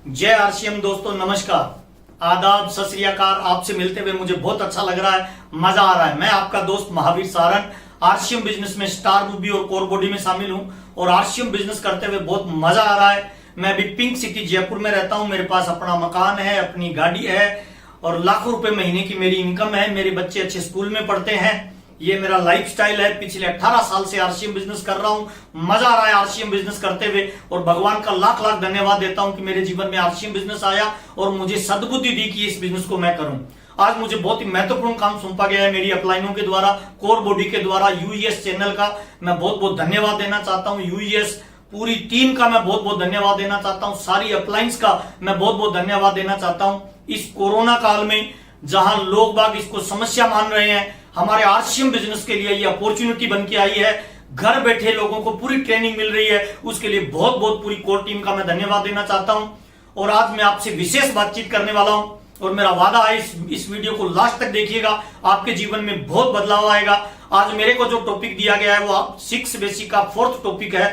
जय आरसीएम दोस्तों, नमस्कार, आदाब, सत श्री अकाल। आपसे मिलते हुए मुझे बहुत अच्छा लग रहा है, मजा आ रहा है। मैं आपका दोस्त महावीर सारन आरसीएम बिजनेस में स्टार मूवी और कोर बॉडी में शामिल हूं और आरसीएम बिजनेस करते हुए बहुत मजा आ रहा है। मैं अभी पिंक सिटी जयपुर में रहता हूं। मेरे पास अपना मकान है, अपनी गाड़ी है और लाखों रुपए महीने की मेरी इनकम है। मेरे बच्चे अच्छे स्कूल में पढ़ते हैं। ये मेरा लाइफस्टाइल है। पिछले 18 साल से आरसीएम बिजनेस कर रहा हूं। मजा आ रहा है आरसीएम बिजनेस करते हुए और भगवान का लाख लाख धन्यवाद देता हूं कि मेरे जीवन में आरसीएम बिजनेस आया और मुझे सद्बुद्धि दी कि इस बिजनेस को मैं करूं। आज मुझे बहुत ही महत्वपूर्ण काम सौंपा गया है मेरी अपलाइनों के द्वारा, कोर बॉडी के द्वारा, यूईएस चैनल का मैं बहुत बहुत धन्यवाद देना चाहता हूं। यूईएस पूरी टीम का मैं बहुत बहुत धन्यवाद देना चाहता हूं। सारी अपलाइंस का मैं बहुत बहुत धन्यवाद देना चाहता हूं। इस कोरोना काल में जहां लोग बाग इसको समस्या मान रहे हैं, हमारे आरसीएम बिजनेस के लिए ये अपॉर्चुनिटी बन के आई है। घर बैठे लोगों को पूरी ट्रेनिंग मिल रही है, उसके लिए बहुत बहुत पूरी कोर टीम का मैं धन्यवाद देना चाहता हूं। और आज मैं आपसे विशेष बातचीत करने वाला हूं और मेरा वादा है इस वीडियो को लास्ट तक देखिएगा, आपके जीवन में बहुत बदलाव आएगा। आज मेरे को जो टॉपिक दिया गया है वो 6 बेसिक का 4th टॉपिक है,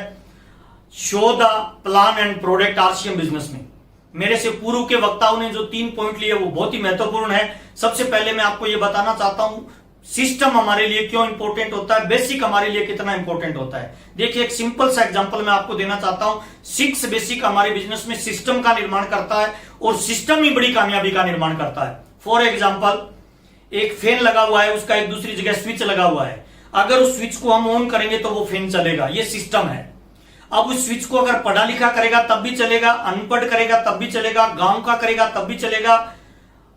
show the plan and product RCM business में। मेरे से पूर्व के वक्ताओं ने जो 3 पॉइंट लिए वो बहुत ही महत्वपूर्ण है। सबसे पहले मैं आपको ये बताना चाहता हूं सिस्टम हमारे लिए क्यों इंपॉर्टेंट होता है, बेसिक हमारे लिए कितना इंपॉर्टेंट होता है। देखिए, एक सिंपल सा एग्जांपल मैं आपको देना चाहता हूं। 6 बेसिक हमारे बिजनेस में सिस्टम का निर्माण करता है और सिस्टम ही बड़ी कामयाबी का निर्माण करता है। फॉर एग्जांपल, एक फैन लगा हुआ है, उसका एक दूसरी जगह स्विच लगा हुआ है। अगर उस स्विच को हम ऑन करेंगे तो वो फैन चलेगा, ये सिस्टम है। अब उस स्विच को अगर पढ़ा लिखा करेगा तब भी चलेगा, अनपढ़ करेगा तब भी चलेगा, गांव का करेगा तब भी चलेगा,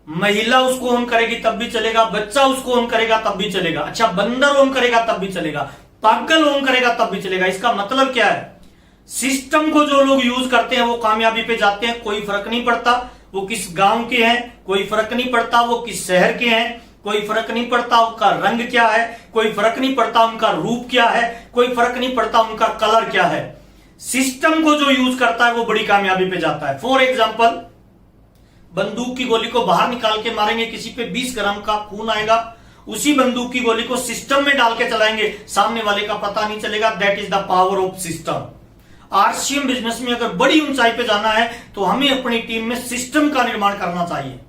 महिला उसको ऑन करेगी तब भी चलेगा, बच्चा उसको ऑन करेगा तब भी चलेगा, अच्छा बंदर ऑन करेगा तब भी चलेगा, पागल ऑन करेगा तब भी चलेगा। इसका मतलब क्या है? सिस्टम को जो लोग यूज करते हैं वो कामयाबी पे जाते हैं। कोई फर्क नहीं पड़ता वो किस गांव के हैं, कोई फर्क नहीं पड़ता वो किस शहर के हैं, कोई फर्क नहीं पड़ता उनका रंग क्या है, कोई फर्क नहीं पड़ता उनका रूप क्या है, कोई फर्क नहीं पड़ता उनका कलर क्या है। सिस्टम को जो यूज करता है वो बड़ी कामयाबी पे जाता है। फॉर एग्जाम्पल, बंदूक की गोली को बाहर निकाल के मारेंगे, किसी पे 20 ग्राम का खून आएगा। उसी बंदूक की गोली को सिस्टम में डाल के चलाएंगे, सामने वाले का पता नहीं चलेगा। That is the power of system. RCM business में अगर बड़ी ऊंचाई पे जाना है तो हमें अपनी टीम में सिस्टम का निर्माण करना चाहिए।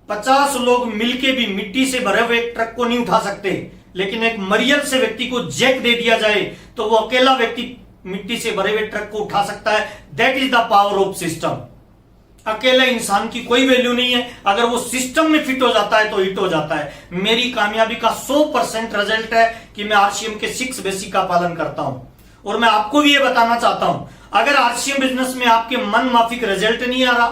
50 लोग मिलके भी मिट्टी से भरे हुए एक ट्रक को नहीं उठा सकते, लेकिन एक मरियल से व्यक्ति को जैक दे दिया जाए तो वो अकेला व्यक्ति मिट्टी से भरे हुए ट्रक को उठा सकता है। That is the power of system. अकेले इंसान की कोई वैल्यू नहीं है, अगर वो सिस्टम में फिट हो जाता है तो हिट हो जाता है। मेरी कामयाबी का 100% रिजल्ट है कि मैं आरसीएम के 6 बेसिक का पालन करता हूं। और मैं आपको भी ये बताना चाहता हूं, अगर आरसीएम बिजनेस में आपके मन माफिक रिजल्ट नहीं आ रहा,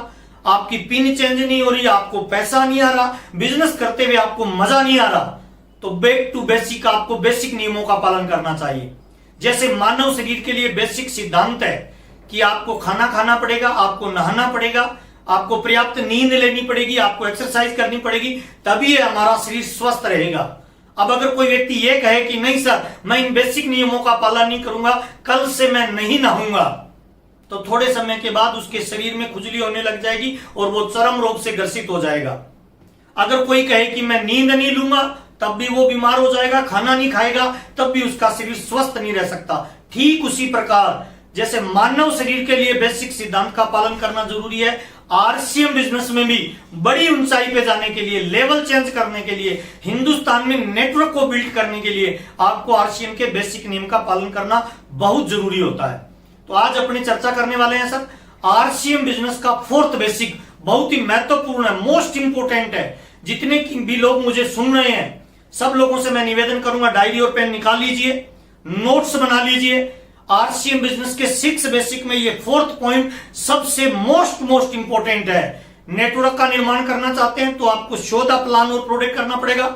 आपकी पिन चेंज नहीं हो रही, आपको पैसा नहीं आ रहा, बिजनेस करते हुए आपको मजा नहीं आ रहा, तो बैक टू बेसिक आपको बेसिक नियमों का पालन करना चाहिए। जैसे मानव शरीर के लिए बेसिक सिद्धांत है कि आपको खाना खाना पड़ेगा, आपको नहाना पड़ेगा, आपको पर्याप्त नींद लेनी पड़ेगी, आपको एक्सरसाइज करनी पड़ेगी, तभी हमारा शरीर स्वस्थ रहेगा। अब अगर कोई व्यक्ति ये कहे कि नहीं सर मैं इन बेसिक नियमों का पालन नहीं करूंगा, कल से मैं नहीं नहाऊंगा, तो थोड़े समय के बाद उसके शरीर में खुजली होने लग जाएगी और वो चरम रोग से ग्रसित हो जाएगा। अगर कोई कहे कि मैं नींद नहीं लूंगा, तब भी वो बीमार हो जाएगा। खाना नहीं खाएगा तब भी उसका शरीर स्वस्थ नहीं रह सकता। ठीक उसी प्रकार जैसे मानव शरीर के लिए बेसिक सिद्धांत का पालन करना जरूरी है, आरसीएम बिजनेस में भी बड़ी ऊंचाई पे जाने के लिए, लेवल चेंज करने के लिए, हिंदुस्तान में नेटवर्क को बिल्ड करने के लिए आपको आरसीएम के बेसिक नियम का पालन करना बहुत जरूरी होता है। तो आज अपनी चर्चा करने वाले हैं सर आरसीएम बिजनेस का 4th बेसिक, बहुत ही महत्वपूर्ण है, मोस्ट इंपोर्टेंट है। जितने भी लोग मुझे सुन रहे हैं सब लोगों से मैं निवेदन करूंगा, डायरी और पेन निकाल लीजिए, नोट्स बना लीजिए। आरसीएम बिजनेस के 6 बेसिक में ये 4th पॉइंट सबसे मोस्ट इंपोर्टेंट है। नेटवर्क का निर्माण करना चाहते हैं तो आपको शो द प्लान और प्रोडक्ट करना पड़ेगा।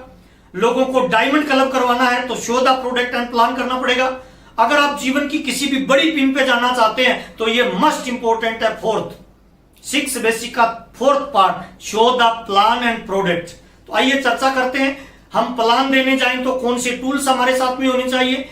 लोगों को डायमंड क्लब करवाना है तो show the product and plan करना पड़ेगा। अगर आप जीवन की किसी भी बड़ी पिन पे जाना चाहते हैं तो ये मस्ट इंपोर्टेंट है। 6 बेसिक का 4th part, show the plan and product. तो आइए चर्चा करते हैं। हम प्लान देने जाएं तो कौन से टूल्स हमारे साथ में होने चाहिए,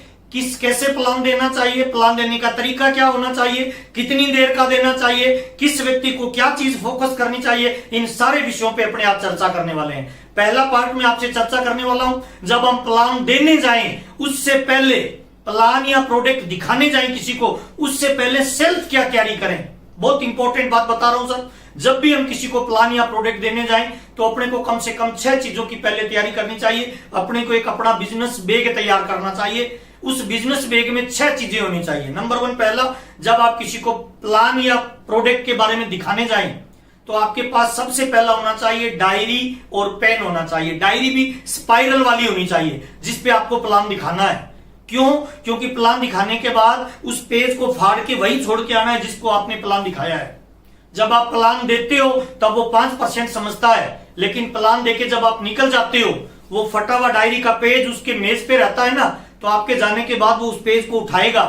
कैसे प्लान देना चाहिए, प्लान देने का तरीका क्या होना चाहिए, कितनी देर का देना चाहिए, किस व्यक्ति को क्या चीज फोकस करनी चाहिए, इन सारे विषयों पे अपने आप चर्चा करने वाले हैं। पहला पार्ट में आपसे चर्चा करने वाला हूं, जब हम प्लान देने जाएं उससे पहले, प्लान या प्रोडक्ट दिखाने जाएं किसी को, उससे पहले सेल्फ क्या कैरी करें। बहुत इंपॉर्टेंट बात बता रहा हूं सर। जब भी हम किसी को प्लान या प्रोडक्ट देने जाएं तो अपने को कम से कम 6 चीजों की पहले तैयारी करनी चाहिए। अपने को एक अपना बिजनेस बैग तैयार करना चाहिए। उस बिजनेस बैग में 6 चीजें होनी चाहिए। नंबर 1, पहला, जब आप किसी को प्लान या प्रोडक्ट के बारे में दिखाने जाएं तो आपके पास सबसे पहला होना चाहिए डायरी और पेन होना चाहिए। डायरी भी स्पाइरल वाली होनी चाहिए जिसपे आपको प्लान दिखाना है। क्यों? क्योंकि प्लान दिखाने के बाद उस पेज को फाड़ के वही छोड़ के आना है जिसको आपने प्लान दिखाया है। जब आप प्लान देते हो तब वो 5% समझता है, लेकिन प्लान देके जब आप निकल जाते हो, वो फटा हुआ डायरी का पेज उसके मेज पे रहता है ना, तो आपके जाने के बाद वो उस पेज को उठाएगा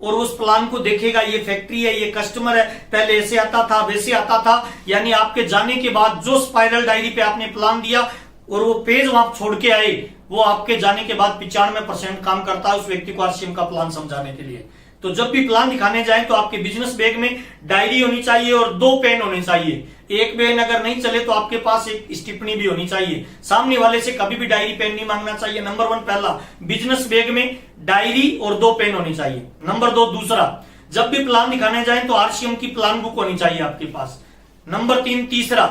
और उस प्लान को देखेगा। ये फैक्ट्री है, ये कस्टमर है, पहले ऐसे आता था, वैसे आता था। यानी आपके जाने के बाद जो स्पाइरल डायरी पे आपने प्लान दिया और वो पेज वहां छोड़ के आए, वो आपके जाने के बाद 95% काम करता है उस व्यक्ति को आरसीएम का प्लान समझाने के लिए। तो जब भी प्लान दिखाने जाए तो आपके बिजनेस बैग में डायरी होनी चाहिए और 2 पेन होने चाहिए। एक पेन अगर नहीं चले तो आपके पास एक स्टिपनी भी होनी चाहिए। सामने वाले से कभी भी डायरी पेन नहीं मांगना चाहिए। नंबर 1, पहला, बिजनेस बैग में डायरी और 2 पेन होनी चाहिए। नंबर 2, दूसरा, जब भी प्लान दिखाने जाए तो आरसीएम की प्लान बुक होनी चाहिए आपके पास। नंबर 3, तीसरा,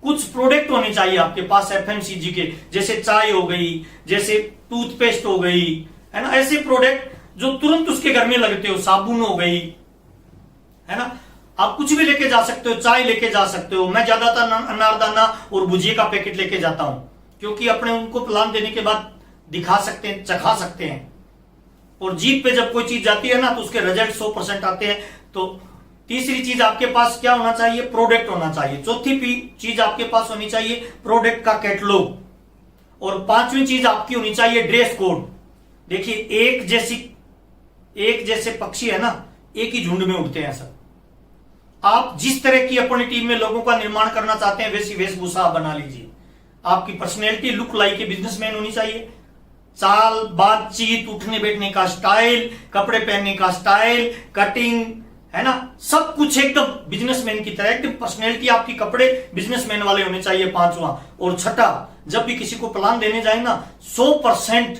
कुछ प्रोडक्ट होने चाहिए आपके पास एफएमसीजी के, जैसे चाय हो गई, जैसे टूथपेस्ट हो गई, है ना, ऐसे प्रोडक्ट जो तुरंत उसके घर में लगते हो, साबुन हो गई, है ना। आप कुछ भी लेके जा सकते हो, चाय लेके जा सकते हो। मैं ज्यादातर अनारदाना और भुजिया का पैकेट लेके जाता हूं, क्योंकि अपने उनको प्लान देने के बाद दिखा सकते हैं, चखा सकते हैं। और जीप पे जब कोई चीज जाती है ना तो उसके रिजल्ट 100% आते हैं। तो तीसरी चीज आपके पास क्या होना चाहिए? प्रोडक्ट होना चाहिए। चौथी चीज आपके पास होनी चाहिए प्रोडक्ट का कैटलॉग। और 5वीं चीज आपकी होनी चाहिए ड्रेस कोड। देखिए, एक जैसे पक्षी है ना, एक ही झुंड में उड़ते हैं सब। आप जिस तरह की अपनी टीम में लोगों का निर्माण करना चाहते हैं वैसी वेशभूषा बना लीजिए। आपकी personality look like a businessman होनी चाहिए। चाल, बातचीत, उठने बैठने का स्टाइल, कपड़े पहनने का स्टाइल, कटिंग, है ना, सब कुछ एकदम बिजनेसमैन की तरह। एकदम पर्सनैलिटी आपकी कपड़े बिजनेसमैन वाले होने चाहिए। 5वां और छठा, जब भी किसी को प्लान देने जाए ना, 100%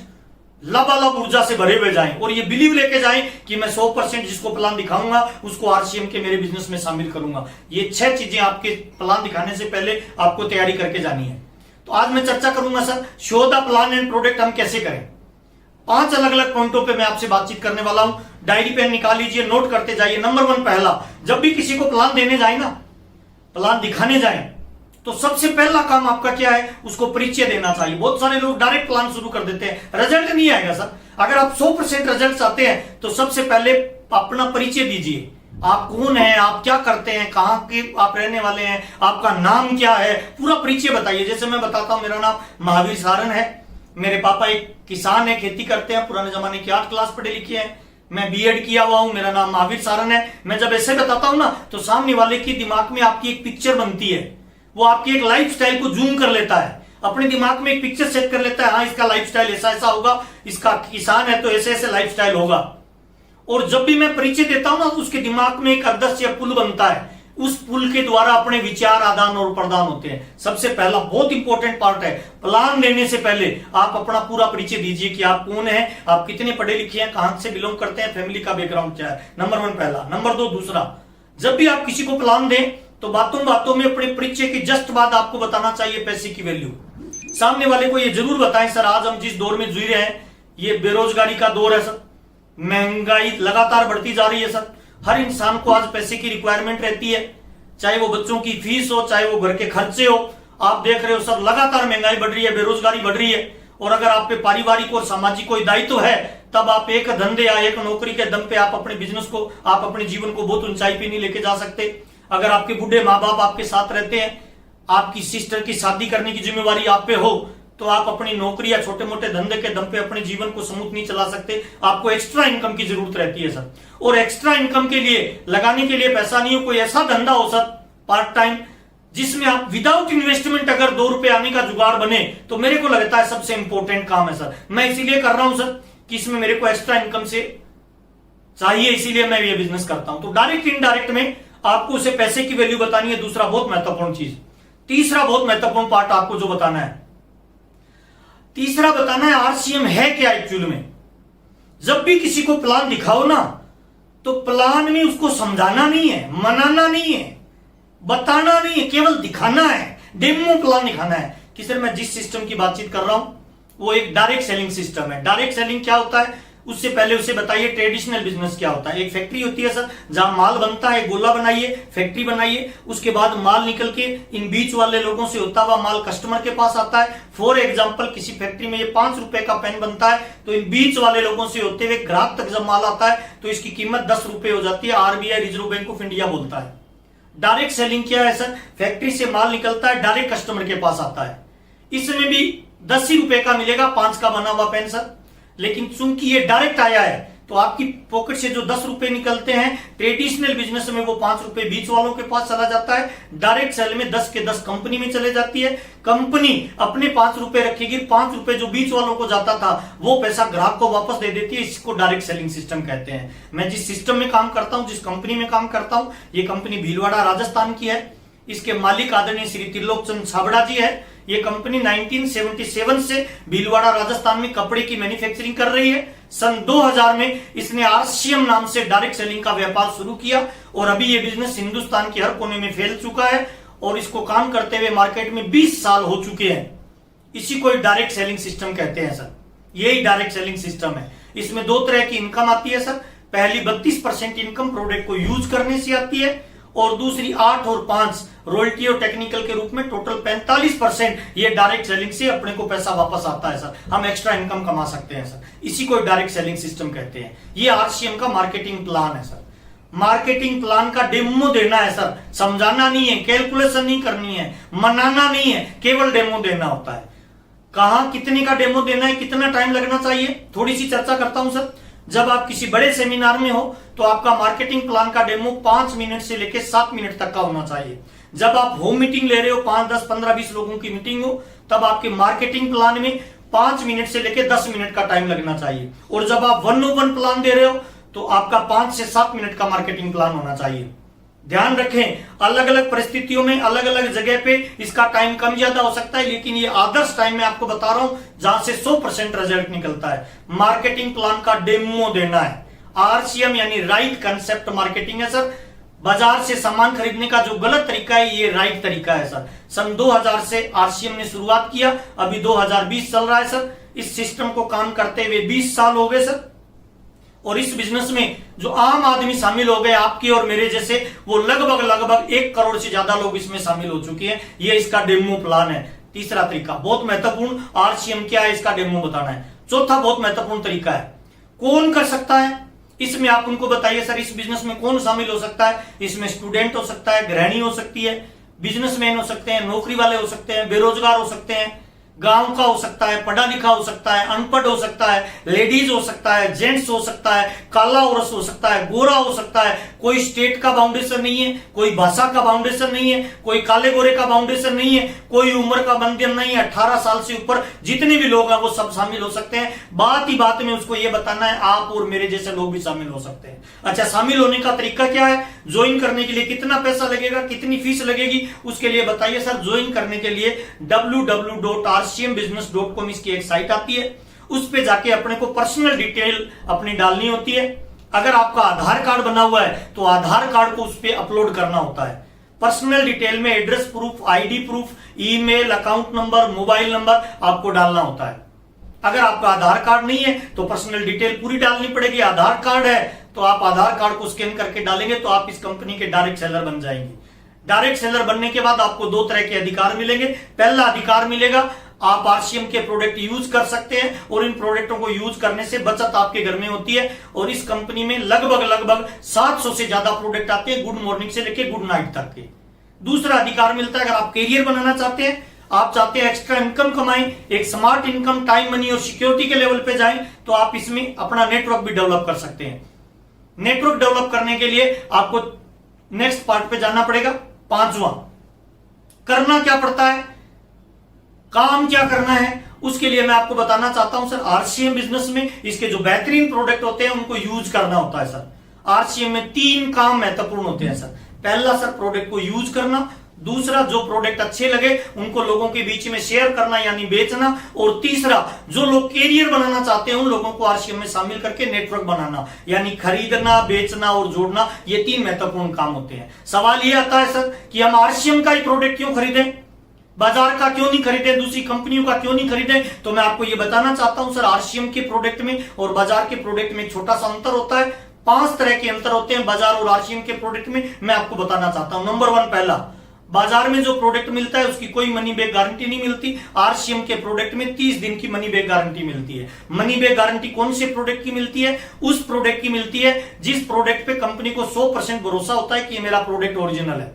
लबालब ऊर्जा से भरे हुए जाएं और ये बिलीव लेके जाएं कि मैं 100% जिसको प्लान दिखाऊंगा उसको आरसीएम के मेरे बिजनेस में शामिल करूंगा। ये 6 चीजें आपके प्लान दिखाने से पहले आपको तैयारी करके जानी है। तो आज मैं चर्चा करूंगा sir, show the plan and product हम कैसे करें। 5 अलग अलग पॉइंटों पे मैं आपसे बातचीत करने वाला हूं। डायरी पेन निकाल लीजिए, नोट करते जाइए। नंबर 1, पहला, जब भी किसी को प्लान देने जाए ना, प्लान दिखाने जाए, तो सबसे पहला काम आपका क्या है? उसको परिचय देना चाहिए। बहुत सारे लोग डायरेक्ट प्लान शुरू कर देते हैं, रिजल्ट नहीं आएगा सर। अगर आप 100% रिजल्ट चाहते हैं तो सबसे पहले अपना परिचय दीजिए। आप कौन हैं, आप क्या करते हैं, कहां के आप रहने वाले हैं, आपका नाम क्या है, पूरा परिचय बताइए। जैसे मैं बताता हूं, मेरा नाम महावीर सारन है, मेरे पापा एक किसान है, खेती करते हैं, पुराने जमाने की 8 क्लास पढ़े लिखे हैं, मैं बीएड किया हुआ हूं, मेरा नाम महावीर सारन है। मैं जब ऐसे बताता हूं ना तो सामने वाले के दिमाग में आपकी एक पिक्चर बनती है। वो आपकी एक लाइफस्टाइल को जूम कर लेता है, अपने दिमाग में एक पिक्चर सेट कर लेता है। हाँ, इसका लाइफस्टाइल ऐसा ऐसा होगा, इसका किसान है तो ऐसे ऐसे लाइफस्टाइल होगा। और जब भी मैं परिचय देता हूं ना तो उसके दिमाग में एक अदृश्य पुल बनता है। उस पुल के द्वारा अपने विचार आदान और प्रदान होते हैं। सबसे पहला बहुत इंपॉर्टेंट पार्ट है, प्लान देने से पहले आप अपना पूरा परिचय दीजिए कि आप कौन हैं, आप कितने पढ़े लिखे हैं, कहां से बिलोंग करते हैं, फैमिली का बैकग्राउंड क्या है। नंबर 1 पहला। नंबर 2 दूसरा, जब भी आप किसी को प्लान दें तो बातों बातों में अपने परिचय के जस्ट बाद आपको बताना चाहिए पैसे की वैल्यू। सामने वाले को ये जरूर बताएं, सर आज हम जिस दौर में जी रहे हैं ये बेरोजगारी का दौर है सर, महंगाई लगातार बढ़ती जा रही है सर। हर इंसान को आज पैसे की रिक्वायरमेंट रहती है, चाहे वो बच्चों की फीस हो, चाहे वो घर के खर्चे हो। आप देख रहे हो सर, लगातार महंगाई बढ़ रही है, बेरोजगारी बढ़ रही है। और अगर आप पे पारिवारिक और सामाजिक कोई दायित्व है तब आप एक धंधे या एक नौकरी के दम पे आप अपने बिजनेस को, आप अपने जीवन को बहुत ऊंचाई पे नहीं लेके जा सकते। अगर आपके बूढ़े माँ बाप आपके साथ रहते हैं, आपकी सिस्टर की शादी करने की जिम्मेवारी आप पे हो, तो आप अपनी नौकरी या छोटे मोटे धंधे के दम पे अपने जीवन को स्मूथ नहीं चला सकते। आपको एक्स्ट्रा इनकम की जरूरत रहती है सर। और एक्स्ट्रा इनकम के लिए लगाने के लिए पैसा नहीं हो, कोई ऐसा धंधा हो सर पार्ट टाइम जिसमें आप विदाउट इन्वेस्टमेंट अगर 2 रुपए आने का जुगाड़ बने, तो मेरे को लगता है सबसे इंपॉर्टेंट काम है सर। मैं इसीलिए कर रहा हूं सर कि इसमें मेरे को एक्स्ट्रा इनकम से चाहिए, इसीलिए मैं ये बिजनेस करता हूं। तो डायरेक्ट इनडायरेक्ट में आपको उसे पैसे की वैल्यू बतानी है, दूसरा बहुत महत्वपूर्ण चीज। तीसरा बहुत महत्वपूर्ण पार्ट आपको जो बताना है, तीसरा बताना है आरसीएम है क्या एक्चुअल में। जब भी किसी को प्लान दिखाओ ना तो प्लान में उसको समझाना नहीं है, मनाना नहीं है, बताना नहीं है, केवल दिखाना है, डेमो प्लान दिखाना है कि सर मैं जिस सिस्टम की बातचीत कर रहा हूं वो एक डायरेक्ट सेलिंग सिस्टम है। डायरेक्ट सेलिंग क्या होता है उससे पहले उसे बताइए ट्रेडिशनल बिजनेस क्या होता है। एक फैक्ट्री होती है सर जहां माल बनता है, गोला बनाइए, फैक्ट्री बनाइए, उसके बाद माल निकल के इन बीच वाले लोगों से होता हुआ माल कस्टमर के पास आता है। फॉर एग्जांपल किसी फैक्ट्री में ये 5 रुपए का पेन बनता है तो इन बीच वाले लोगों से होते हुए ग्राहक तक जब माल आता है तो इसकी कीमत 10 रुपए हो जाती है। RBI reserve bank of India बोलता है। डायरेक्ट सेलिंग क्या है सर, फैक्ट्री से माल निकलता है डायरेक्ट कस्टमर के पास आता है। इसमें भी 10 ही रुपए का मिलेगा 5 का बना हुआ पेन सर, लेकिन चूंकि ये डायरेक्ट आया है तो आपकी पॉकेट से जो 10 रुपए निकलते हैं ट्रेडिशनल बिजनेस में वो 5 रुपए बीच वालों के पास चला जाता है। डायरेक्ट सेल में 10 के 10 कंपनी में चले जाती है। कंपनी अपने 5 रुपए रखेगी, 5 रुपए जो बीच वालों को जाता था वो पैसा ग्राहक को वापस दे देती है। इसको डायरेक्ट सेलिंग सिस्टम कहते हैं। मैं जिस सिस्टम में काम करता हूं, जिस कंपनी में काम करता हूं, ये कंपनी भीलवाड़ा राजस्थान की है। इसके मालिक आदरणीय श्री त्रिलोक चंद छाबड़ा जी है। ये कंपनी 1977 से भीलवाड़ा राजस्थान में कपड़े की मैन्युफैक्चरिंग कर रही है। सन 2000 में इसने आरसीएम नाम से डायरेक्ट सेलिंग का व्यापार शुरू किया और अभी ये बिजनेस हिंदुस्तान के हर कोने में फैल चुका है और इसको काम करते हुए मार्केट में 20 साल हो चुके हैं। इसी को डायरेक्ट सेलिंग सिस्टम कहते हैं सर। यही डायरेक्ट सेलिंग सिस्टम है। इसमें 2 तरह की इनकम आती है सर। पहली 32% इनकम प्रोडक्ट को यूज करने से आती है और दूसरी 8 और 5 रॉयल्टी और टेक्निकल के रूप में टोटल 45% ये डायरेक्ट सेलिंग से अपने को पैसा वापस आता है सर। हम एक्स्ट्रा इनकम कमा सकते हैं सर। इसी को डायरेक्ट सेलिंग सिस्टम कहते हैं। ये आरसीएम का मार्केटिंग प्लान है सर। मार्केटिंग प्लान का डेमो देना है सर, समझाना नहीं है, कैलकुलेशन नहीं करनी है, मनाना नहीं है, केवल डेमो देना होता है। कहां कितने का डेमो देना है, कितना टाइम लगना चाहिए, थोड़ी सी चर्चा करता हूं सर। जब आप किसी बड़े सेमिनार में हो तो आपका मार्केटिंग प्लान का डेमो 5 मिनट से लेकर 7 मिनट तक का होना चाहिए। जब आप होम मीटिंग ले रहे हो, 5, 10, 15, 20 लोगों की मीटिंग हो, तब आपके मार्केटिंग प्लान में 5 मिनट से लेकर 10 मिनट का टाइम लगना चाहिए। और जब आप 1-on-1 प्लान दे रहे हो तो आपका 5 से 7 मिनट का मार्केटिंग प्लान होना चाहिए। ध्यान रखें, अलग अलग परिस्थितियों में अलग अलग जगह पे इसका टाइम कम ज्यादा हो सकता है, लेकिन ये आदर्श टाइम मैं आपको बता रहा हूं जहां से 100% रिजल्ट निकलता है। मार्केटिंग प्लान का डेमो देना है। आरसीएम यानी राइट कंसेप्ट मार्केटिंग है सर। बाजार से सामान खरीदने का जो गलत तरीका है ये राइट तरीका है सर। सन 2000 से आरसीएम ने शुरुआत किया, अभी 2020 चल रहा है सर। इस सिस्टम को काम करते हुए 20 साल हो गए सर। और इस बिजनेस में जो आम आदमी शामिल हो गए आपके और मेरे जैसे, वो लगभग 1 करोड़ से ज्यादा लोग इसमें शामिल हो चुके हैं। ये इसका डेमो प्लान है। तीसरा तरीका बहुत महत्वपूर्ण, आरसीएम क्या है इसका डेमो बताना है। चौथा बहुत महत्वपूर्ण तरीका है, कौन कर सकता है इसमें, आप उनको बताइए सर इस बिजनेस में कौन शामिल हो सकता है। इसमें स्टूडेंट हो सकता है, गृहिणी हो सकती है, बिजनेसमैन हो सकते हैं, नौकरी वाले हो सकते हैं, बेरोजगार हो सकते हैं, गांव का हो सकता है, पढ़ा लिखा हो सकता है, अनपढ़ हो सकता है, लेडीज हो सकता है, जेंट्स हो सकता है, काला औरस हो सकता है, गोरा हो सकता है। कोई स्टेट का बाउंडेशन नहीं है, कोई भाषा का बाउंडेशन नहीं है, कोई काले गोरे का बाउंडेशन नहीं है, कोई उम्र का बंधन नहीं है। 18 साल से ऊपर जितने भी लोग हैं वो सब शामिल हो सकते हैं। बात ही बात में उसको ये बताना है आप और मेरे जैसे लोग भी शामिल हो सकते हैं। अच्छा, शामिल होने का तरीका क्या है, ज्वाइन करने के लिए कितना पैसा लगेगा, कितनी फीस लगेगी, उसके लिए बताइए सर। ज्वाइन करने के लिए www.rcmbusiness.com इसकी एक साइट आती है, उस पे जाके अपने को पर्सनल डिटेल अपनी डालनी होती है। अगर आपका आधार कार्ड बना हुआ है तो आधार कार्ड को उस पे अपलोड करना होता है। पर्सनल डिटेल में address proof, ID proof, email, account number, mobile number आपको डालना होता है। अगर आपका आधार कार्ड नहीं है तो पर्सनल डिटेल पूरी डालनी पड़ेगी। आधार कार्ड है तो आप आधार कार्ड को स्कैन करके डालेंगे तो आप इस कंपनी के डायरेक्ट सेलर बन जाएंगे। डायरेक्ट सेलर बनने के बाद आपको 2 तरह के अधिकार मिलेंगे। पहला अधिकार मिलेगा, आप आरसीएम के प्रोडक्ट यूज कर सकते हैं और इन प्रोडक्टों को यूज करने से बचत आपके घर में होती है। और इस कंपनी में लगभग 700 से ज्यादा प्रोडक्ट आते हैं, गुड मॉर्निंग से लेकर गुड नाइट तक के। दूसरा अधिकार मिलता है, अगर आप कैरियर बनाना चाहते हैं, आप चाहते हैं एक्स्ट्रा इनकम कमाएं, एक स्मार्ट इनकम, टाइम, मनी और सिक्योरिटी के लेवल पे जाएं, तो आप इसमें अपना नेटवर्क भी डेवलप कर सकते हैं। नेटवर्क डेवलप करने के लिए आपको नेक्स्ट पार्ट पे जाना पड़ेगा। 5वां, करना क्या पड़ता है, काम क्या करना है, उसके लिए मैं आपको बताना चाहता हूं सर। आरसीएम बिजनेस में इसके जो बेहतरीन प्रोडक्ट होते हैं उनको यूज करना होता है सर। आरसीएम में 3 काम महत्वपूर्ण होते हैं सर। पहला सर प्रोडक्ट को यूज करना, दूसरा, जो प्रोडक्ट अच्छे लगे उनको लोगों के बीच में शेयर करना यानी बेचना। और तीसरा, जो लोग कैरियर बनाना चाहते हैं उन लोगों को आरसीएम में शामिल करके नेटवर्क बनाना यानी खरीदना, बेचना और जोड़ना। ये 3 महत्वपूर्ण काम होते हैं। सवाल ये आता है सर कि हम आरसीएम का ही प्रोडक्ट क्यों खरीदें, बाजार का क्यों नहीं खरीदे, दूसरी कंपनियों का क्यों नहीं खरीदे? तो मैं आपको ये बताना चाहता हूं सर, आरसीएम के प्रोडक्ट में और बाजार के प्रोडक्ट में एक छोटा सा अंतर होता है। 5 तरह के अंतर होते हैं बाजार और आरसीएम के प्रोडक्ट में, मैं आपको बताना चाहता हूं। नंबर 1, पहला, बाजार में जो प्रोडक्ट मिलता है उसकी कोई मनी बैक गारंटी नहीं मिलती। आरसीएम के प्रोडक्ट में 30 दिन की मनी बैक गारंटी मिलती है। मनी बैक गारंटी कौन से प्रोडक्ट की मिलती है? उस प्रोडक्ट की मिलती है जिस प्रोडक्ट पे कंपनी को 100% भरोसा होता है कि ये मेरा प्रोडक्ट ओरिजिनल है।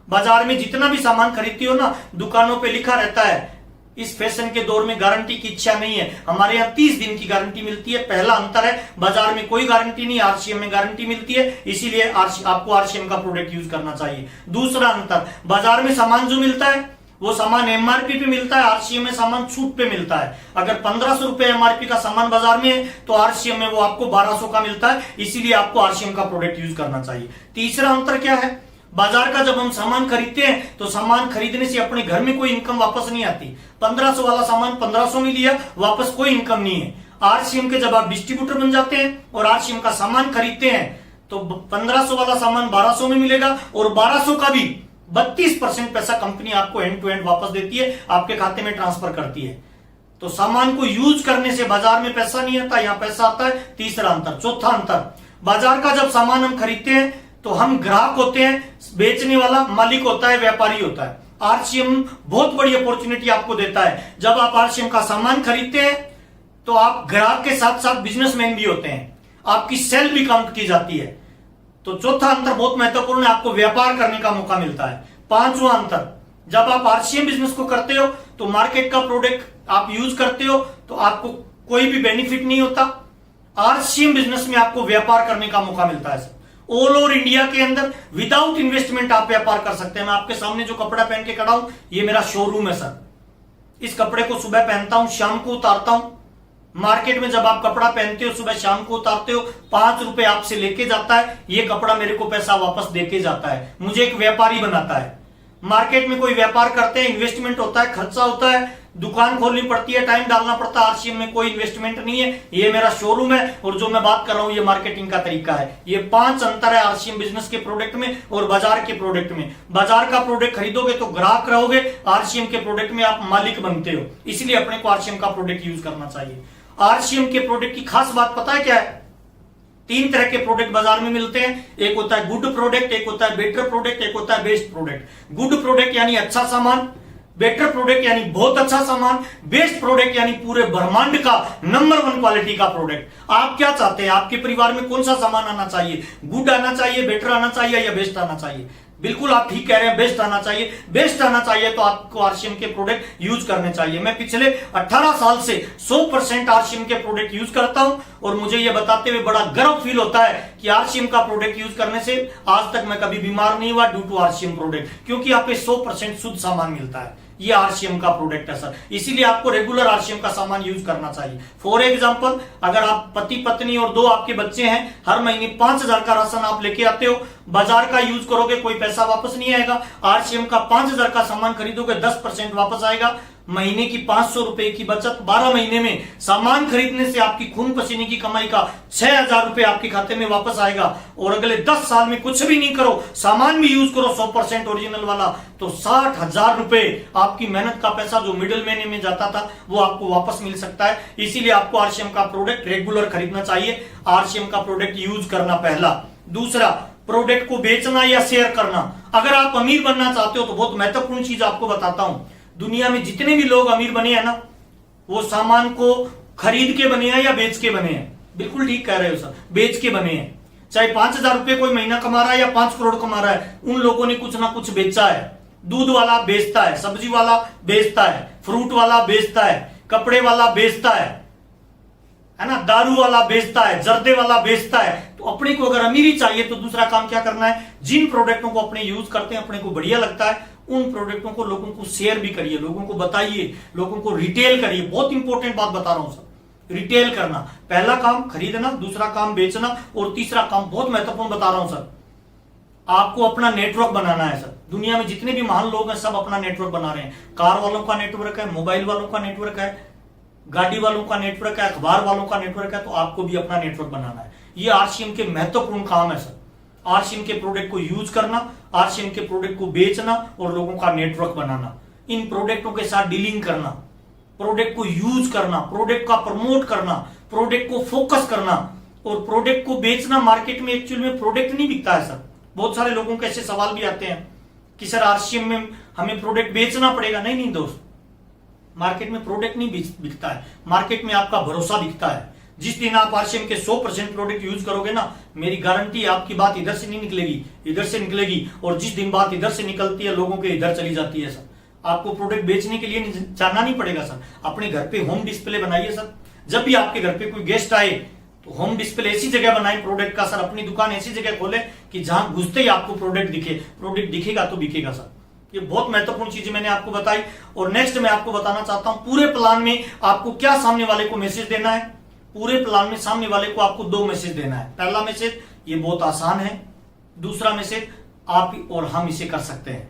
बाजार में जितना भी सामान खरीदती हो ना, दुकानों पे लिखा रहता है इस फैशन के दौर में गारंटी की इच्छा नहीं है, हमारे यहाँ 30 दिन की गारंटी मिलती है। पहला अंतर है, बाजार में कोई गारंटी नहीं, आरसीएम में गारंटी मिलती है, इसीलिए आपको आरसीएम का प्रोडक्ट यूज करना चाहिए। दूसरा अंतर, बाजार में सामान जो मिलता है वो सामान एमआरपी पे मिलता है, आरसीएम में सामान छूट पे मिलता है। अगर 1500 रुपए एमआरपी का सामान बाजार में है तो आरसीएम में वो आपको 1200 का मिलता है, इसीलिए आपको आरसीएम का प्रोडक्ट यूज करना चाहिए। तीसरा अंतर क्या है, बाजार का जब हम सामान खरीदते हैं तो सामान खरीदने से अपने घर में कोई इनकम वापस नहीं आती। 1500 वाला सामान 1500 में लिया, वापस कोई इनकम नहीं है। आरसीएम के जब आप डिस्ट्रीब्यूटर बन जाते हैं और आरसीएम का सामान खरीदते हैं तो 1500 वाला सामान 1200 में मिलेगा और 1200 का भी 32% पैसा कंपनी आपको एंड टू एंड वापस देती है, आपके खाते में ट्रांसफर करती है। तो सामान को यूज करने से बाजार में पैसा नहीं आता, यहां पैसा आता है। तीसरा अंतर। चौथा अंतर, बाजार का जब सामान हम खरीदते हैं तो हम ग्राहक होते हैं, बेचने वाला मालिक होता है, व्यापारी होता है। आरसीएम बहुत बड़ी अपॉर्चुनिटी आपको देता है। जब आप आरसीएम का सामान खरीदते हैं तो आप ग्राहक के साथ साथ बिजनेसमैन भी होते हैं, आपकी सेल भी काउंट की जाती है। तो चौथा अंतर बहुत महत्वपूर्ण है, आपको व्यापार करने का मौका मिलता है। पांचवा अंतर, जब आप आरसीएम बिजनेस को करते हो तो मार्केट का प्रोडक्ट आप यूज करते हो तो आपको कोई भी बेनिफिट नहीं होता। आरसीएम बिजनेस में आपको व्यापार करने का मौका मिलता है। ऑल ओवर इंडिया के अंदर विदाउट इन्वेस्टमेंट आप व्यापार कर सकते हैं। मैं आपके सामने जो कपड़ा पहन के खड़ा हूं, ये मेरा शोरूम है सर। इस कपड़े को सुबह पहनता हूं, शाम को उतारता हूं। मार्केट में जब आप कपड़ा पहनते हो, सुबह शाम को उतारते हो, 5 रुपए आपसे लेके जाता है, ये कपड़ा मेरे को पैसा वापस देके जाता है, मुझे एक व्यापारी बनाता है। मार्केट में कोई व्यापार करते हैं, इन्वेस्टमेंट होता है, खर्चा होता है, दुकान खोलनी पड़ती है, टाइम डालना पड़ता है। आरसीएम में कोई इन्वेस्टमेंट नहीं है, ये मेरा शोरूम है और जो मैं बात कर रहा हूं ये मार्केटिंग का तरीका है। ये 5 अंतर है आरसीएम बिजनेस के प्रोडक्ट में और बाजार के प्रोडक्ट में। बाजार का प्रोडक्ट खरीदोगे तो ग्राहक रहोगे, आरसीएम के प्रोडक्ट में आप मालिक बनते हो, इसलिए अपने को आरसीएम का प्रोडक्ट यूज करना चाहिए। आरसीएम के प्रोडक्ट की खास बात पता है क्या है? 3 तरह के प्रोडक्ट बाजार में मिलते हैं। एक होता है गुड प्रोडक्ट, एक होता है बेटर प्रोडक्ट, एक होता है बेस्ट प्रोडक्ट। गुड प्रोडक्ट यानी अच्छा सामान, बेटर प्रोडक्ट यानी बहुत अच्छा सामान, बेस्ट प्रोडक्ट यानी पूरे ब्रह्मांड का नंबर 1 क्वालिटी का प्रोडक्ट। आप क्या चाहते हैं? आपके परिवार में कौन सा सामान आना चाहिए? गुड आना चाहिए, बेटर आना चाहिए या बेस्ट आना चाहिए? बिल्कुल आप ठीक कह रहे हैं, बेस्ट आना चाहिए। बेस्ट आना चाहिए तो आपको आरसीएम के प्रोडक्ट यूज करने चाहिए। मैं पिछले 18 साल से 100% आरसीएम के प्रोडक्ट यूज करता हूं और मुझे यह बताते हुए बड़ा गर्व फील होता है कि आरसीएम का प्रोडक्ट यूज करने से आज तक मैं कभी बीमार नहीं हुआ ड्यू टू आरसीएम प्रोडक्ट, क्योंकि आप पे 100% शुद्ध सामान मिलता है। ये आरसीएम का प्रोडक्ट है सर, इसीलिए आपको रेगुलर आरसीएम का सामान यूज करना चाहिए। फॉर एग्जांपल, अगर आप पति पत्नी और 2 आपके बच्चे हैं, हर महीने 5000 का राशन आप लेके आते हो, बाजार का यूज करोगे कोई पैसा वापस नहीं आएगा। आरसीएम का 5000 का सामान खरीदोगे 10% वापस आएगा। महीने की 500 रुपए की बचत, 12 महीने में सामान खरीदने से आपकी खून पसीने की कमाई का 6000 रुपए आपके खाते में वापस आएगा। और अगले 10 साल में कुछ भी नहीं करो, सामान भी यूज करो 100% ओरिजिनल वाला, तो 60,000 रुपए आपकी मेहनत का पैसा जो मिडिल महीने में जाता था वो आपको वापस मिल सकता है। इसीलिए आपको आरसीएम का प्रोडक्ट रेगुलर खरीदना चाहिए, आरसीएम का प्रोडक्ट यूज करना पहला। दूसरा, प्रोडक्ट को बेचना या शेयर करना। अगर आप अमीर बनना चाहते हो तो बहुत महत्वपूर्ण चीज आपको बताता हूं। दुनिया में जितने भी लोग अमीर बने हैं ना, वो सामान को खरीद के बने हैं या बेच के बने हैं। बिल्कुल ठीक कह रहे हो सर, बेच के बने हैं। चाहे 5000 रुपए कोई महीना कमा रहा है या 5 करोड़ कमा रहा है, उन लोगों ने कुछ ना कुछ बेचा है। दूध वाला बेचता है, सब्जी वाला बेचता है, फ्रूट वाला बेचता है, कपड़े वाला बेचता है ना, दारू वाला बेचता है, जर्दे वाला बेचता है। तो अपने को अगर अमीरी चाहिए तो दूसरा काम क्या करना है? जिन प्रोडक्टों को अपने यूज करते हैं, अपने को बढ़िया लगता है, उन प्रोडक्टों को लोगों को शेयर भी करिए, लोगों को बताइए, लोगों को रिटेल करिए। बहुत इंपॉर्टेंट बात बता रहा हूं सर, रिटेल करना। पहला काम खरीदना, दूसरा काम बेचना और तीसरा काम बहुत महत्वपूर्ण बता रहा हूं सर, आपको अपना नेटवर्क बनाना है सर। दुनिया में जितने भी महान लोग हैं सब अपना नेटवर्क बना रहे हैं। कार वालों का नेटवर्क है, मोबाइल वालों का नेटवर्क है, गाड़ी वालों का नेटवर्क है, अखबार वालों का नेटवर्क है। तो आपको भी अपना नेटवर्क बनाना है। ये आरसीएम के महत्वपूर्ण काम है सर। आरसीएम के प्रोडक्ट को यूज करना, आरसीएम के प्रोडक्ट को बेचना और लोगों का नेटवर्क बनाना, इन प्रोडक्टों के साथ डीलिंग करना, प्रोडक्ट को यूज करना, प्रोडक्ट का प्रमोट करना, प्रोडक्ट को फोकस करना और प्रोडक्ट को बेचना। मार्केट में एक्चुअल में प्रोडक्ट नहीं बिकता है सर। बहुत सारे लोगों के ऐसे सवाल भी आते हैं कि सर आरसीएम में हमें प्रोडक्ट बेचना पड़ेगा। नहीं दोस्त, मार्केट में प्रोडक्ट नहीं बिकता है, मार्केट में आपका भरोसा बिकता है। जिस दिन आप आरसीएम के 100% प्रोडक्ट यूज करोगे ना, मेरी गारंटी है आपकी बात इधर से नहीं निकलेगी, इधर से निकलेगी। और जिस दिन बात इधर से निकलती है लोगों के इधर चली जाती है सर। आपको प्रोडक्ट बेचने के लिए जाना नहीं पड़ेगा सर। अपने घर पे होम डिस्प्ले बनाइए सर। जब भी आपके घर पे कोई गेस्ट आए तो होम डिस्प्ले ऐसी जगह बनाए प्रोडक्ट का सर। अपनी दुकान ऐसी जगह खोले कि जहां घुसते ही आपको प्रोडक्ट दिखे। प्रोडक्ट दिखेगा तो बिकेगा सर। ये बहुत महत्वपूर्ण चीजें मैंने आपको बताई। और नेक्स्ट मैं आपको बताना चाहता हूं पूरे प्लान में आपको क्या सामने वाले को मैसेज देना है। पूरे प्लान में सामने वाले को आपको 2 मैसेज देना है। पहला मैसेज, ये बहुत आसान है। दूसरा मैसेज, आप और हम इसे कर सकते हैं।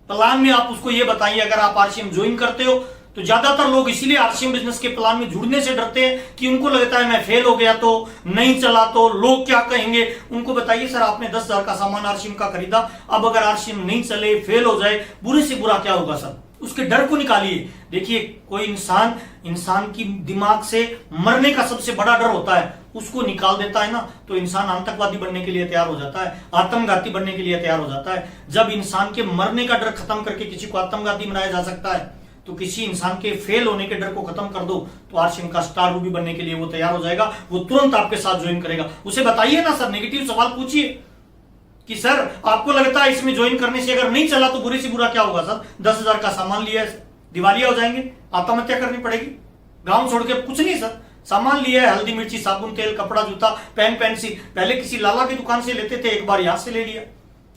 प्लान में आप उसको ये बताइए, अगर आप आरसीएम ज्वाइन करते हो तो ज्यादातर लोग इसीलिए आरसीएम बिजनेस के प्लान में जुड़ने से डरते हैं कि उनको लगता है मैं फेल हो गया तो, नहीं चला तो लोग क्या कहेंगे। उनको बताइए सर आपने 10,000 का सामान आरसीएम का खरीदा, अब अगर आरसीएम नहीं चले, फेल हो जाए, बुरे से बुरा क्या होगा सर। उसके डर को निकालिए। देखिए कोई इंसान की दिमाग से मरने का सबसे बड़ा डर होता है, उसको निकाल देता है ना तो इंसान आतंकवादी बनने के लिए तैयार हो जाता है, आत्मघाती बनने के लिए तैयार हो जाता है। जब इंसान के मरने का डर खत्म करके किसी को आत्मघाती बनाया जा सकता है, तो किसी इंसान के फेल होने के डर को खत्म कर दो तो आरसीएम का स्टार रूबी बनने के लिए वो तैयार हो जाएगा। वो तुरंत आपके साथ ज्वाइन करेगा। उसे बताइए ना सर, नेगेटिव सवाल पूछिए कि सर आपको लगता है इसमें ज्वाइन करने से अगर नहीं चला तो बुरे से बुरा क्या होगा सर। 10,000 का सामान लिया है, दिवालिया हो जाएंगे, आत्महत्या करनी पड़ेगी, गांव छोड़ के। कुछ नहीं सर, सामान लिया है, हल्दी मिर्ची साबुन तेल कपड़ा जूता पेन पेंसिल, पहले किसी लाला की दुकान से लेते थे, एक बार यहां से ले लिया।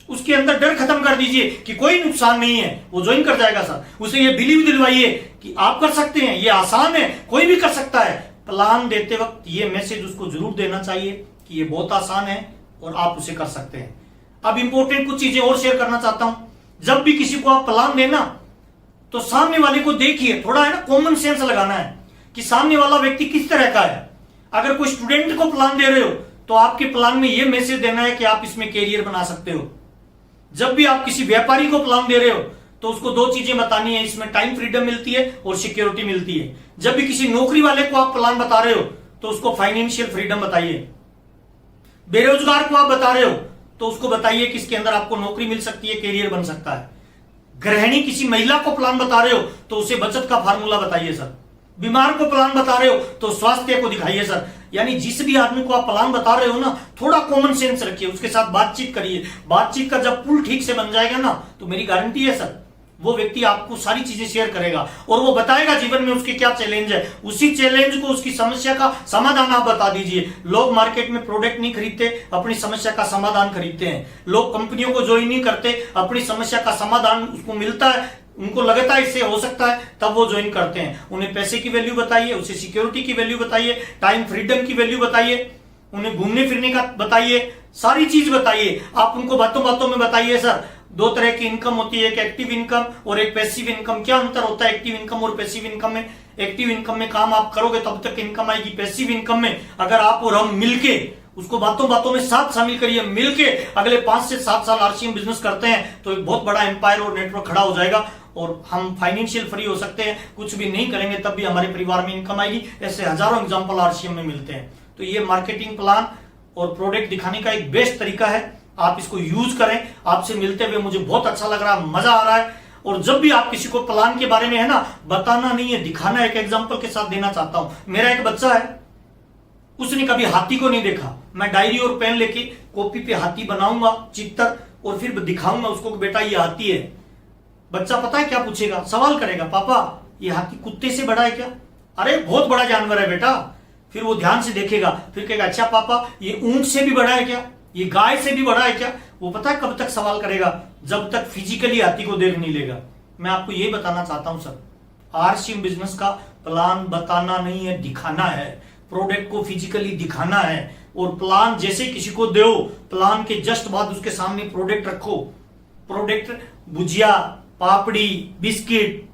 उसके अंदर डर खत्म कर दीजिए कि कोई नुकसान नहीं है, वो ज्वाइन कर जाएगा सर। उसे ये बिलीव दिलवाइए कि आप कर सकते हैं, ये आसान है, कोई भी कर सकता है। प्लान देते वक्त ये मैसेज उसको जरूर देना चाहिए कि ये बहुत आसान है और आप उसे कर सकते हैं। अब इंपॉर्टेंट कुछ चीजें और शेयर करना चाहता हूं। जब भी किसी को आप प्लान देना तो सामने वाले को देखिए, थोड़ा है ना कॉमन सेंस लगाना है कि सामने वाला व्यक्ति किस तरह का है। अगर कोई स्टूडेंट को प्लान दे रहे हो तो आपके प्लान में यह मैसेज देना है कि आप इसमें कैरियर बना सकते हो। जब भी आप किसी व्यापारी को प्लान दे रहे हो तो उसको 2 चीजें बतानी है, इसमें टाइम फ्रीडम मिलती है और सिक्योरिटी मिलती है। जब भी किसी नौकरी वाले को आप प्लान बता रहे हो तो उसको फाइनेंशियल फ्रीडम बताइए। बेरोजगार को आप बता रहे हो तो उसको बताइए कि इसके अंदर आपको नौकरी मिल सकती है, कैरियर बन सकता है। गृहिणी किसी महिला को प्लान बता रहे हो तो उसे बचत का फार्मूला बताइए सर। बीमार को प्लान बता रहे हो तो स्वास्थ्य को दिखाइए सर। यानी जिस भी आदमी को आप प्लान बता रहे हो ना, थोड़ा कॉमन सेंस रखिए, उसके साथ बातचीत करिए। बातचीत का जब पुल ठीक से बन जाएगा ना तो मेरी गारंटी है सर वो व्यक्ति आपको सारी चीजें शेयर करेगा और वो बताएगा जीवन में उसके क्या चैलेंज है। उसी चैलेंज को, उसकी समस्या का समाधान आप बता दीजिए। लोग मार्केट में प्रोडक्ट नहीं खरीदते, अपनी समस्या का समाधान खरीदते हैं। लोग कंपनियों को ज्वाइन नहीं करते, अपनी समस्या का समाधान उसको मिलता है, उनको लगता है इससे हो सकता है, तब वो ज्वाइन करते हैं। उन्हें पैसे की वैल्यू बताइए, उसे सिक्योरिटी की वैल्यू बताइए, टाइम फ्रीडम की वैल्यू बताइए, उन्हें घूमने फिरने का बताइए, सारी चीज बताइए। आप उनको बातों बातों में बताइए सर 2 तरह की इनकम होती है, एक एक्टिव इनकम और एक पैसिव इनकम। क्या अंतर होता है एक्टिव इनकम और पैसिव इनकम में? एक्टिव इनकम में काम आप करोगे तब तक इनकम आएगी। पैसिव इनकम में अगर आप और हम मिलके उसको बातों बातों में साथ शामिल करिए, मिलके अगले 5 से 7 साल आरसीएम बिजनेस करते हैं तो एक बहुत बड़ा एम्पायर और नेटवर्क खड़ा हो जाएगा और हम फाइनेंशियल फ्री हो सकते हैं। कुछ भी नहीं करेंगे तब भी हमारे परिवार में इनकम आएगी। ऐसे हजारों एग्जाम्पल आरसीएम में मिलते हैं। तो ये मार्केटिंग प्लान और प्रोडक्ट दिखाने का एक बेस्ट तरीका है, आप इसको यूज करें। आपसे मिलते हुए मुझे बहुत अच्छा लग रहा है, मजा आ रहा है। और जब भी आप किसी को प्लान के बारे में है ना बताना नहीं है, दिखाना। एक एग्जांपल के साथ देना चाहता हूं। मेरा एक बच्चा है, उसने कभी हाथी को नहीं देखा। मैं डायरी और पेन लेके कॉपी पे हाथी बनाऊंगा चित्र और फिर दिखाऊंगा उसको कि बेटा ये हाथी है। बच्चा पता है क्या पूछेगा? सवाल करेगा, पापा ये हाथी कुत्ते से बड़ा है क्या? अरे बहुत बड़ा जानवर है बेटा। फिर वो ध्यान से देखेगा, फिर कहेगा अच्छा पापा ये ऊंट से भी बड़ा है क्या? ये गाय से भी बड़ा है क्या? वो पता है कब तक सवाल करेगा? जब तक फिजिकली हाथी को देख नहीं लेगा। मैं आपको ये बताना चाहता हूं सर, आरसीएम बिजनेस का प्लान बताना नहीं है, दिखाना है। प्रोडक्ट को फिजिकली दिखाना है, और प्लान जैसे किसी को दो, प्लान के जस्ट बाद उसके सामने प्रोडक्ट रखो। प्रोडक्ट भुजिया, पापड़ी, बिस्किट,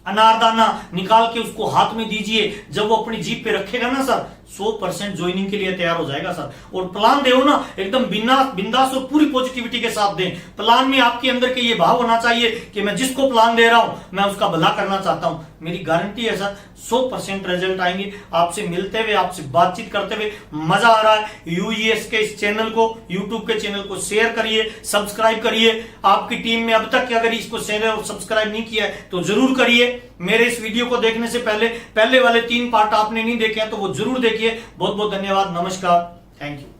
अनारदाना निकाल के उसको हाथ में दीजिए। जब वो अपनी जीप पे रखेगा ना सर, 100% ज्वाइनिंग के लिए तैयार हो जाएगा सर। और प्लान दे ना एकदम बिंदास और पूरी पॉजिटिविटी के साथ दें। प्लान में आपके अंदर के ये भाव होना चाहिए कि मैं जिसको प्लान दे रहा हूं मैं उसका भला करना चाहता हूं। मेरी गारंटी है सर 100% रिजल्ट आएंगे। आपसे मिलते हुए, आपसे बातचीत करते हुए मजा आ रहा है। यूईएस के इस चैनल को, यूट्यूब के चैनल को शेयर करिए, सब्सक्राइब करिए। आपकी टीम में अब तक अगर इसको शेयर और सब्सक्राइब नहीं किया है तो जरूर करिए। मेरे इस वीडियो को देखने से पहले वाले 3 पार्ट आपने नहीं देखे हैं तो वो जरूर देखिए। बहुत बहुत धन्यवाद, नमस्कार, थैंक यू।